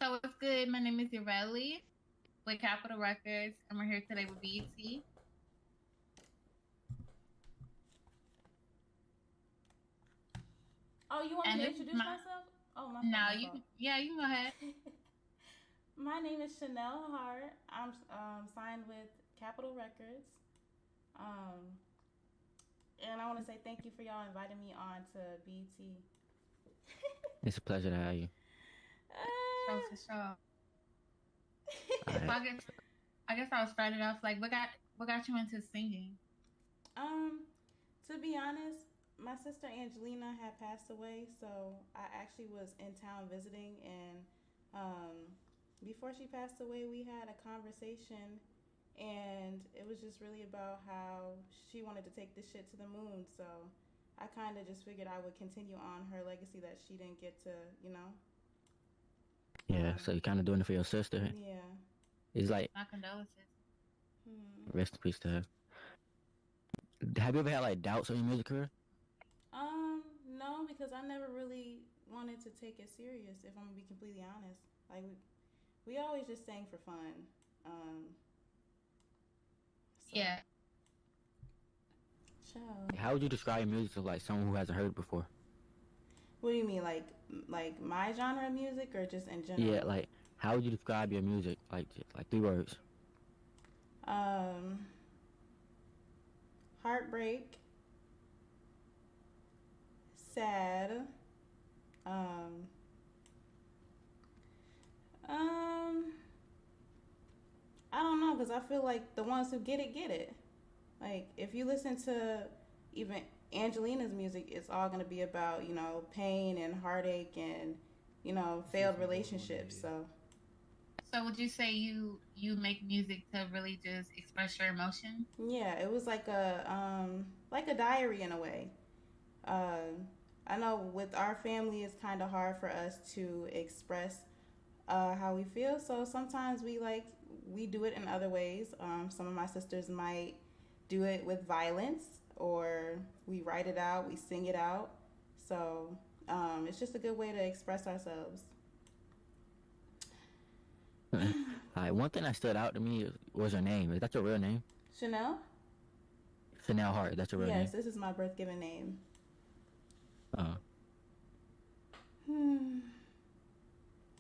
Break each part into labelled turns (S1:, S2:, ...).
S1: So it's good. My name is Ureli with Capital Records, and we're here today with BET.
S2: Oh, you want me
S1: And
S2: to
S1: this is
S2: introduce
S1: my
S2: myself? Oh, my fault,
S1: now
S2: my
S1: you
S2: fault.
S1: can you can go ahead.
S2: My name is Chanel Hart. I'm signed with Capitol Records. Um, and I want to say thank you for y'all inviting me on to BT.
S3: It's a pleasure to have you.
S1: For sure.
S3: All
S1: So
S3: right.
S1: I guess I'll start it off like what got you into singing?
S2: um, to be honest, my sister Angelina had passed away, so I actually was in town visiting, and um, before she passed away, we had a conversation, and it was just really about how she wanted to take this shit to the moon. So I kind of just figured I would continue on her legacy that she didn't get to, you know.
S3: Yeah, so you're kind of doing it for your sister.
S2: Yeah.
S3: It's like,
S1: My condolences.
S2: Hmm.
S3: rest in peace to her. Have you ever had like doubts on your music career?
S2: No, because I never really wanted to take it serious. If I'm gonna be completely honest, like we always just sang for fun. Um, so,
S1: Yeah.
S2: child.
S3: How would you describe your music to like someone who hasn't heard it before?
S2: What do you mean, like my genre of music, or just in
S3: Yeah,
S2: general?
S3: like how would you describe your music? Like just, like 3 words.
S2: Um, heartbreak, sad. Um, um, I don't know, because I feel like the ones who get it. Like if you listen to even Angelina's music, it's all gonna be about pain and heartache and failed relationships. So
S1: So would you say you make music to really just express your emotions?
S2: yeah, it was like a diary in a way. Um, I know with our family, it's kind of hard for us to express how we feel. So sometimes we do it in other ways. Some of my sisters might do it with violence, or we write it out, we sing it out. So it's just a good way to express ourselves.
S3: Like one thing that stood out to me was your name. Is that your real name?
S2: Chanel?
S3: Chanel Hart. That's your real
S2: Yes,
S3: name.
S2: this is my birth given name.
S3: Uh,
S2: Hmm.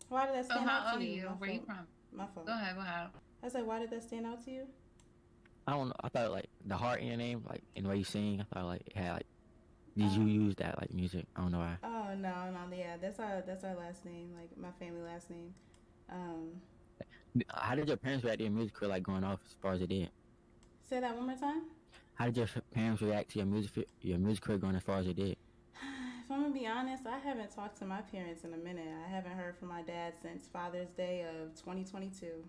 S2: Why did that
S1: So
S2: stand out
S1: how
S2: to
S1: old are
S2: you?
S1: you?
S2: My
S1: Where you
S2: fault.
S1: from?
S2: My
S1: Go
S2: fault.
S1: ahead, go ahead.
S2: I said, why did that stand out to you?
S3: I don't know. I thought like the heart in your name, like in the way you sing. I thought like it had like. Did you
S2: Um.
S3: use that like music? I don't know why.
S2: Oh no, no, yeah, that's our last name, like my family last name. Um.
S3: How did your parents react to your music career like going off as far as it did?
S2: Say that one more time.
S3: How did your parents react to your music career going as far as it did?
S2: If I'm gonna be honest, I haven't talked to my parents in a minute. I haven't heard from my dad since Father's Day of 2022,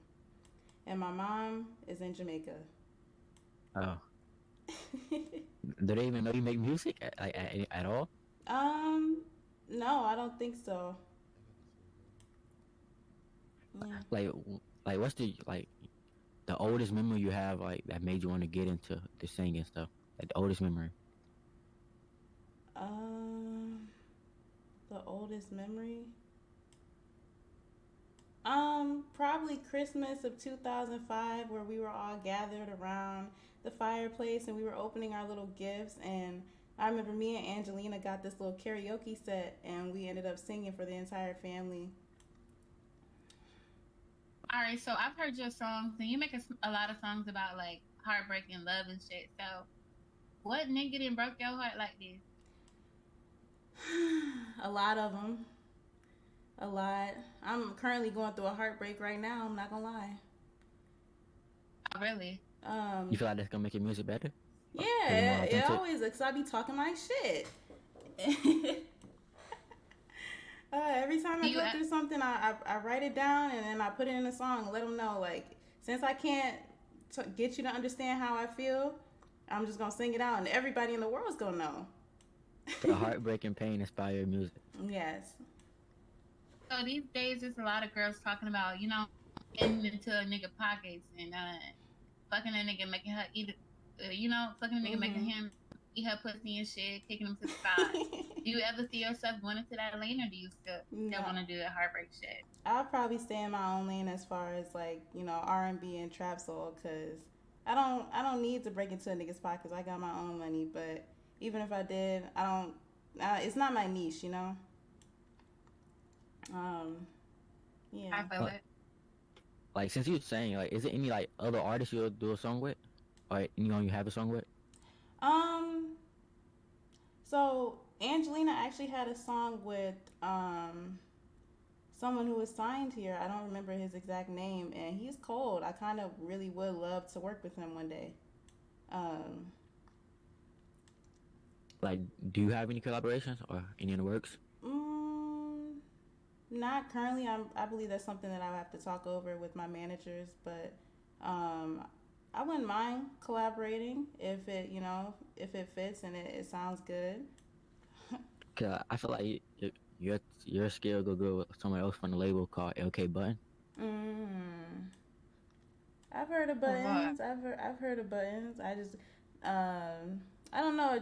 S2: and my mom is in Jamaica.
S3: Oh, do they even know you make music at all?
S2: um, no, I don't think so. Yeah.
S3: Like, like what's the oldest memory you have like that made you want to get into the singing stuff? Like the oldest memory.
S2: Um, the oldest memory. Probably Christmas of 2005, where we were all gathered around the fireplace and we were opening our little gifts. And I remember me and Angelina got this little karaoke set, and we ended up singing for the entire family.
S1: All right, so I've heard your songs, and you make a lot of songs about like heartbreak and love and shit. So what nigga done broke your heart like this?
S2: A lot of them. A lot. I'm currently going through a heartbreak right now. I'm not gonna lie.
S1: Oh, really?
S3: You
S2: Um,
S3: feel like that's gonna make your music better? Make it more
S2: yeah, it
S3: authentic?
S2: always, cause I be talking my shit. Every time
S1: Do
S2: I
S1: you
S2: go through something, I write it down and then I put it in a song and let them know. Like, since I can't get you to understand how I feel, I'm just gonna sing it out, and everybody in the world's gonna know.
S3: So heartbreak and pain inspire your music.
S2: Yes.
S1: so these days there's a lot of girls talking about, getting into a nigga pockets and fucking a nigga making her either fucking a nigga making
S2: Mhm.
S1: him eat her pussy and shit, taking them to the side. Do you ever see yourself going into that lane, or do you still
S2: No,
S1: want to do the heartbreak shit?
S2: I'll probably stay in my own lane as far as like R&B and trap soul, cause I don't need to break into a nigga's pockets. I got my own money, but even if I did, I don't. It's not my niche, you know. Um,
S1: I
S2: yeah.
S1: feel it.
S3: Like since you were saying, like, is there any like other artists you'll do a song with, or anyone you have a song with?
S2: Um, so Angelina actually had a song with someone who was signed here. I don't remember his exact name, and he's cold. I kind of really would love to work with him one day. Um,
S3: Like, do you have any collaborations or any in the works?
S2: mm, Not currently. I believe that's something that I would have to talk over with my managers, but um, I wouldn't mind collaborating if it fits and it sounds good.
S3: Cause I feel like your skill go good with someone else from the label called LK Button.
S2: Mm. I've heard of
S1: What?
S2: buttons. I've heard of buttons. Um, I don't know.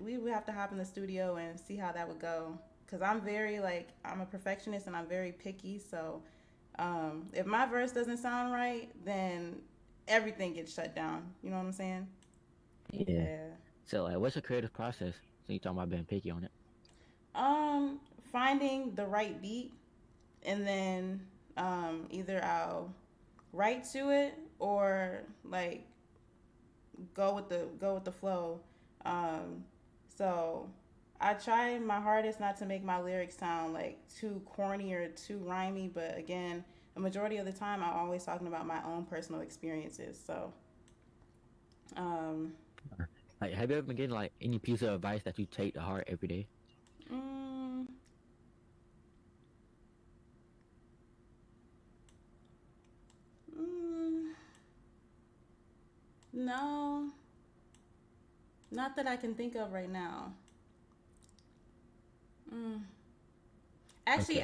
S2: We would have to hop in the studio and see how that would go. Cause I'm very like I'm a perfectionist and I'm very picky. So if my verse doesn't sound right, then everything gets shut down. You know what I'm saying?
S3: Yeah.
S2: Yeah.
S3: So like, what's your creative process? So you talking about being picky on it?
S2: Um, Finding the right beat and then either I'll write to it or like go with the flow. Um, so I try my hardest not to make my lyrics sound like too corny or too rhymy, but again, the majority of the time I'm always talking about my own personal experiences. So um,
S3: Like, have you ever been getting like any piece of advice that you take to heart every day?
S2: mm, mm, no, not that I can think of right now. Mm.
S3: Okay.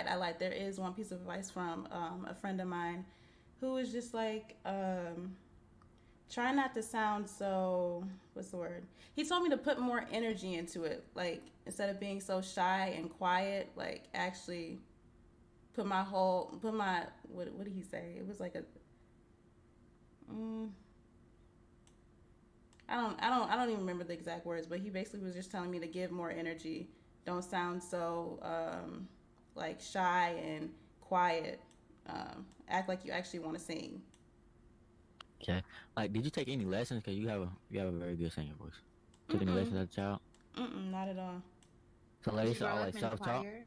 S2: I lied. There is one piece of advice from a friend of mine who was just like, try not to sound so. What's the word? He told me to put more energy into it. Like, instead of being so shy and quiet, like, actually put my, what did he say? It was like a, mm, I don't even remember the exact words, but he basically was just telling me to give more energy. Don't sound so like shy and quiet. Act like you actually want to sing.
S3: Okay. Like, did you take any lessons? Cause you have a very good singing voice. Took any
S2: Mm-mm.
S3: lessons as a child?
S2: Not at all.
S3: So like
S1: Did you
S3: it's
S1: grow
S3: all
S1: up
S3: like
S1: in a
S3: self taught.
S1: choir?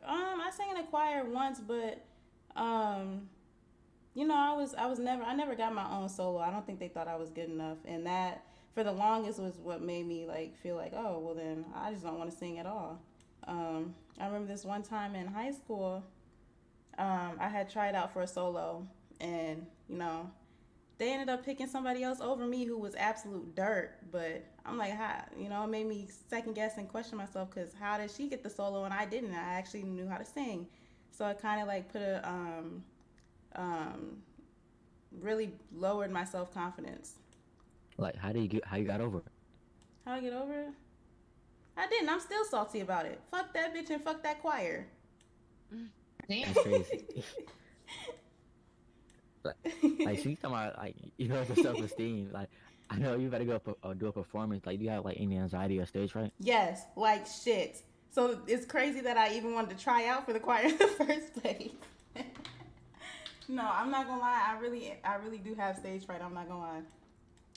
S2: I sang in a choir once, but um I never got my own solo. I don't think they thought I was good enough, and that for the longest was what made me like feel like, oh well, then I just don't want to sing at all. I remember this one time in high school, I had tried out for a solo, and they ended up picking somebody else over me who was absolute dirt. But I'm like, how? It made me second guess and question myself because how did she get the solo and I didn't? I actually knew how to sing, so it kind of like put a um, really lowered my self confidence.
S3: Like, how you got over it?
S2: How I get over it? I didn't. I'm still salty about it. Fuck that bitch and fuck that choir.
S1: Damn.
S3: That's crazy. Like, so you talking about like the self esteem. Like, I know you better go do a performance. Like, do you have like any anxiety or stage fright?
S2: Yes, like shit. So it's crazy that I even wanted to try out for the choir in the first place. No, I'm not gonna lie. I really do have stage fright. I'm not gonna lie.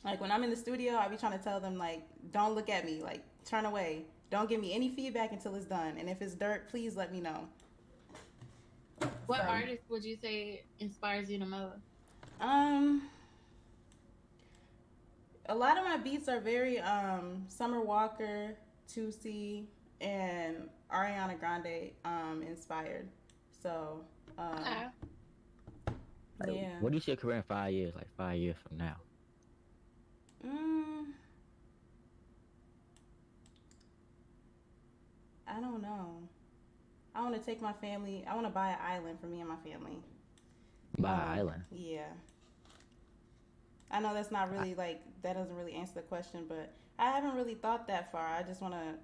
S2: Like when I'm in the studio, I be trying to tell them like, don't look at me. Like, turn away. Don't give me any feedback until it's done. And if it's dirt, please let me know.
S1: What
S2: So,
S1: artist would you say inspires you the most?
S2: um, a lot of my beats are very Summer Walker, 2C, and Ariana Grande inspired. So,
S1: Okay.
S3: Like,
S2: yeah.
S3: what do you see your career in 5 years? Like 5 years from now?
S2: Mm, I don't know. I want to take my family. I want to buy an island for me and my family.
S3: By island.
S2: Yeah. I know that's not really like that doesn't really answer the question, but I haven't really thought that far. I just want to,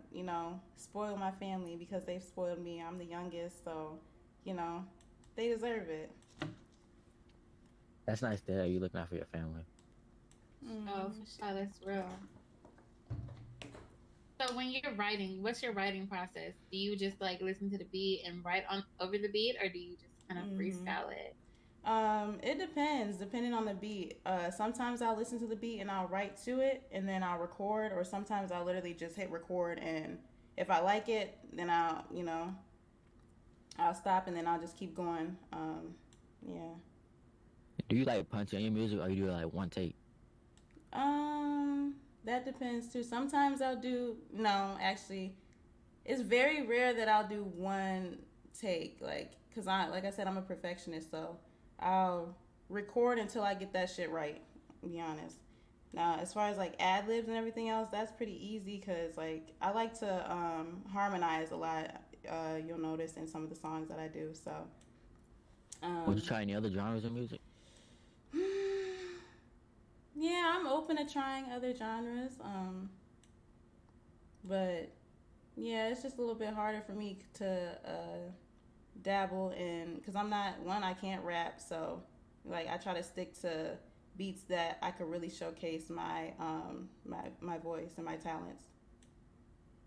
S2: spoil my family because they've spoiled me. I'm the youngest, so, you know, they deserve it.
S3: That's nice there. You looking out for your family.
S1: Oh,
S2: Mm.
S1: for sure, that's real. So when you're writing, what's your writing process? Do you just like listen to the beat and write on over the beat, or do you just kind of
S2: Mhm.
S1: freestyle it?
S2: It depends, depending on the beat. Sometimes I'll listen to the beat and I'll write to it, and then I'll record, or sometimes I'll literally just hit record, and if I like it, then I'll stop, and then I'll just keep going. Yeah.
S3: Do you like punch in your music, or you do like one take?
S2: Um, that depends too. Sometimes I'll do no, actually, it's very rare that I'll do one take, like, cause like I said, I'm a perfectionist, so I'll record until I get that shit right. To be honest. Now, as far as like ad libs and everything else, that's pretty easy, cause like I like to harmonize a lot. You'll notice in some of the songs that I do. So,
S3: Would you
S2: um,
S3: try any other genres of music?
S2: yeah, I'm open to trying other genres. But yeah, it's just a little bit harder for me to dabble in because I'm not one. I can't rap, so like I try to stick to beats that I could really showcase my voice and my talents.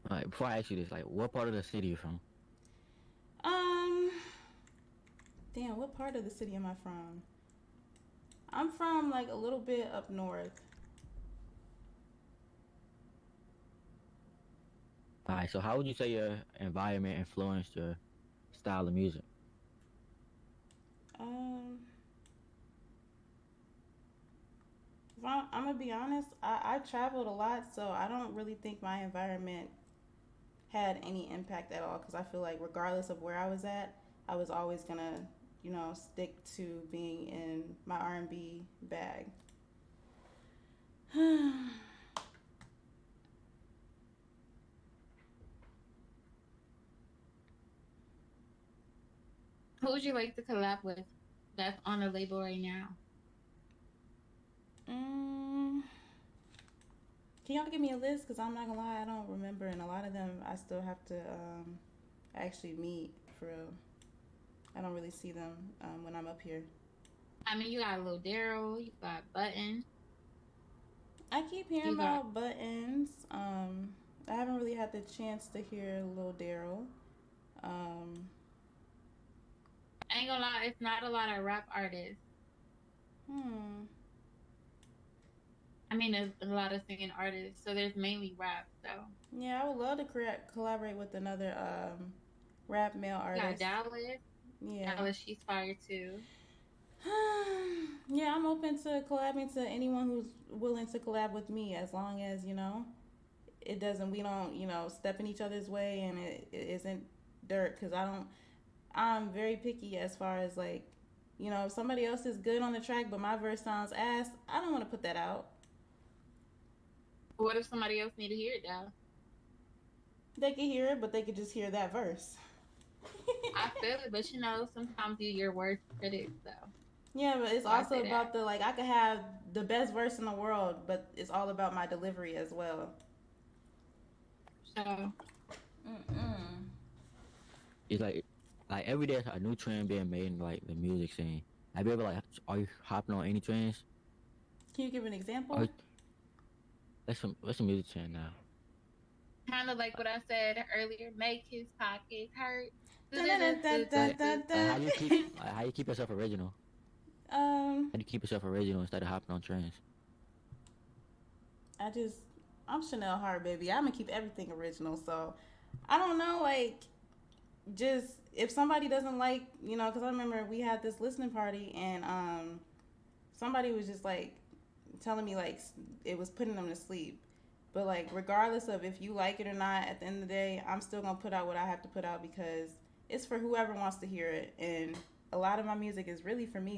S3: Like, before I ask you this, like, what part of the city you from?
S2: Um, damn, what part of the city am I from? I'm from like a little bit up north.
S3: All right, so how would you say your environment influenced your style of music?
S2: Um, if I'm gonna be honest, I traveled a lot, so I don't really think my environment had any impact at all because I feel like regardless of where I was at, I was always gonna, stick to being in my R&B bag.
S1: Who would you like to collab with that's on the label right now?
S2: mm, can y'all give me a list? Because I'm not gonna lie, I don't remember, and a lot of them I still have to actually meet for real. I don't really see them when I'm up here.
S1: I mean, you got Lil Daryl, you got Button,
S2: I keep hearing
S1: you got.
S2: about buttons. I haven't really had the chance to hear Lil Daryl. Um,
S1: I ain't gonna lie, it's not a lot of rap artists.
S2: hmm.
S1: I mean, there's a lot of singing artists, so there's mainly rap. So
S2: Yeah, I would love to collaborate with another rap male
S1: you got
S2: artist.
S1: Dallas.
S2: Yeah.
S1: Dallas, she's fire too.
S2: Yeah, I'm open to collabing to anyone who's willing to collab with me as long as, it doesn't, we don't, step in each other's way and it isn't dirt because I'm very picky as far as like, if somebody else is good on the track but my verse sounds ass, I don't want to put that out.
S1: What if somebody else need to hear it though?
S2: They could hear it, but they could just hear that verse.
S1: I feel it, but sometimes you're your worst critic, though.
S2: Yeah, but it's
S1: So I
S2: also
S1: say that.
S2: about the like I could have the best verse in the world, but it's all about my delivery as well.
S1: So
S2: Mm-mm.
S3: It's like every day a new trend being made in like the music scene. Have you ever like are you hopping on any trends?
S2: Can you give an
S3: Are
S2: example?
S3: you, what's some music trend now?
S1: kind of like what I said earlier, make his pockets hurt.
S3: Like how you keep yourself original?
S2: Um,
S3: How do you keep yourself original instead of hopping on trends?
S2: I just I'm Chanel Hart, baby. I'm gonna keep everything original. So I don't know, like just if somebody doesn't like, because I remember we had this listening party and somebody was just like telling me like it was putting them to sleep. But like regardless of if you like it or not, at the end of the day, I'm still gonna put out what I have to put out because it's for whoever wants to hear it. And a lot of my music is really for me.